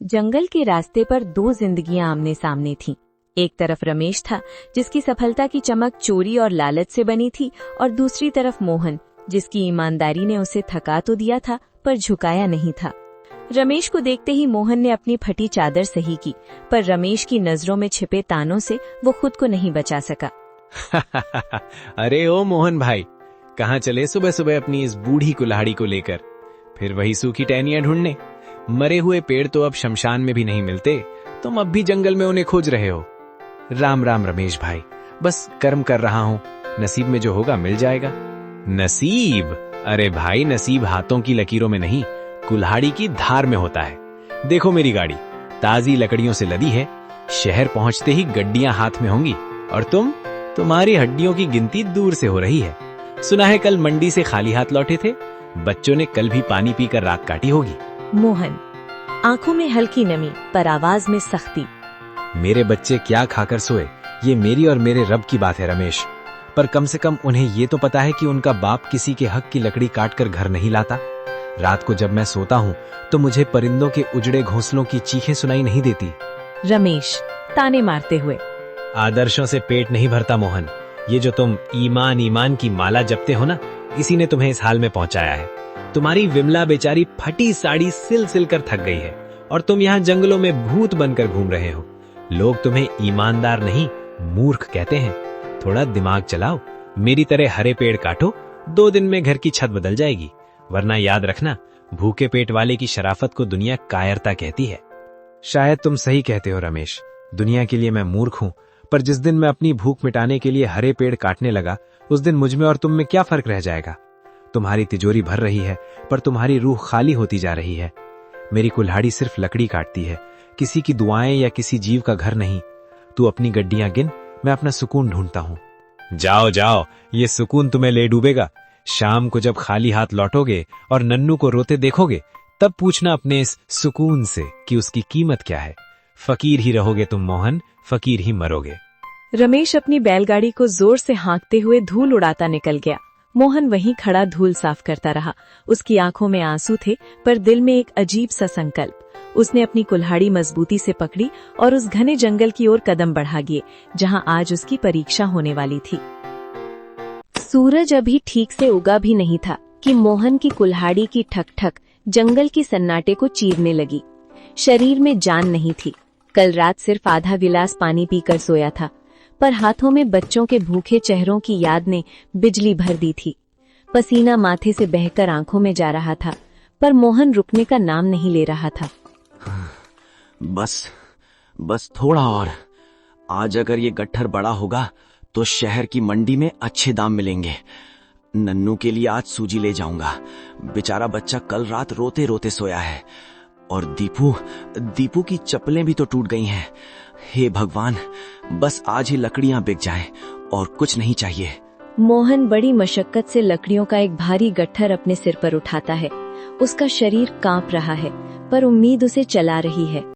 जंगल के रास्ते पर दो जिंदगियां आमने सामने थीं। एक तरफ रमेश था, जिसकी सफलता की चमक चोरी और लालच से बनी थी, और दूसरी तरफ मोहन, जिसकी ईमानदारी ने उसे थका तो दिया था पर झुकाया नहीं था। रमेश को देखते ही मोहन ने अपनी फटी चादर सही की, पर रमेश की नजरों में छिपे तानों से वो खुद को नहीं बचा सका। अरे ओ मोहन भाई, कहाँ चले सुबह सुबह अपनी इस बूढ़ी कुल्हाड़ी को लेकर? फिर वही सूखी टहनियां ढूंढने? मरे हुए पेड़ तो अब शमशान में भी नहीं मिलते, तुम अब भी जंगल में उन्हें खोज रहे हो। राम राम रमेश भाई, बस कर्म कर रहा हूँ, नसीब में जो होगा मिल जाएगा। नसीब? अरे भाई, नसीब हाथों की लकीरों में नहीं, कुल्हाड़ी की धार में होता है। देखो मेरी गाड़ी ताजी लकड़ियों से लदी है, शहर पहुंचते ही गड्डियां हाथ में होंगी, और तुम्हारी हड्डियों की गिनती दूर से हो रही है। सुना है कल मंडी से खाली हाथ लौटे थे, बच्चों ने कल भी पानी पीकर रात काटी होगी। मोहन, आंखों में हल्की नमी पर आवाज में सख्ती। मेरे बच्चे क्या खाकर सोए, ये मेरी और मेरे रब की बात है रमेश, पर कम से कम उन्हें ये तो पता है कि उनका बाप किसी के हक की लकड़ी काटकर घर नहीं लाता। रात को जब मैं सोता हूँ तो मुझे परिंदों के उजड़े घोंसलों की चीखें सुनाई नहीं देती। रमेश ताने मारते हुए, आदर्शों से पेट नहीं भरता मोहन, ये जो तुम ईमान ईमान की माला जपते हो ना, इसी ने तुम्हें इस हाल में पहुंचाया है। तुम्हारी विमला बेचारी फटी साड़ी सिल सिल कर थक गई है, और तुम यहाँ जंगलों में भूत बनकर घूम रहे हो। लोग तुम्हें ईमानदार नहीं, मूर्ख कहते हैं। थोड़ा दिमाग चलाओ, मेरी तरह हरे पेड़ काटो, 2 दिन में घर की छत बदल जाएगी। वरना याद रखना, भूखे पेट वाले की शराफत को दुनिया कायरता कहती है। शायद तुम सही कहते हो रमेश, दुनिया के लिए मैं मूर्ख हूँ, पर जिस दिन मैं अपनी भूख मिटाने के लिए हरे पेड़ काटने लगा, उस दिन मुझ में और तुम में क्या फर्क रह जाएगा? तुम्हारी तिजोरी भर रही है, पर तुम्हारी रूह खाली होती जा रही है। मेरी कुल्हाड़ी सिर्फ लकड़ी काटती है, किसी की दुआएं या किसी जीव का घर नहीं। तू अपनी गड्डियां गिन, मैं अपना सुकून ढूंढता हूँ। जाओ जाओ, ये सुकून तुम्हें ले डूबेगा। शाम को जब खाली हाथ लौटोगे और नन्नू को रोते देखोगे, तब पूछना अपने इस सुकून से कि उसकी कीमत क्या है। फकीर ही रहोगे तुम मोहन, फकीर ही मरोगे। रमेश अपनी बैलगाड़ी को जोर से हाँकते हुए धूल उड़ाता निकल गया। मोहन वहीं खड़ा धूल साफ करता रहा। उसकी आंखों में आंसू थे, पर दिल में एक अजीब सा संकल्प। उसने अपनी कुल्हाड़ी मजबूती से पकड़ी और उस घने जंगल की ओर कदम बढ़ा गए, जहां आज उसकी परीक्षा होने वाली थी। सूरज अभी ठीक से उगा भी नहीं था कि मोहन की कुल्हाड़ी की ठक ठक जंगल की सन्नाटे को चीरने लगी। शरीर में जान नहीं थी। कल रात सिर्फ आधा गिलास पानी पीकर सोया था, पर हाथों में बच्चों के भूखे चेहरों की याद ने बिजली भर दी थी। पसीना माथे से बहकर आंखों में जा रहा था, पर मोहन रुकने का नाम नहीं ले रहा था। बस थोड़ा और। आज अगर ये गट्ठर बड़ा होगा तो शहर की मंडी में अच्छे दाम मिलेंगे। नन्नू के लिए आज सूजी ले जाऊंगा। बेचारा बच्चा कल रात रोते रोते सोया है, और दीपू की चप्पलें भी तो टूट गई हैं। हे भगवान, बस आज ही लकड़ियां बिक जाएं और कुछ नहीं चाहिए। मोहन बड़ी मशक्कत से लकड़ियों का एक भारी गट्ठर अपने सिर पर उठाता है। उसका शरीर कांप रहा है, पर उम्मीद उसे चला रही है।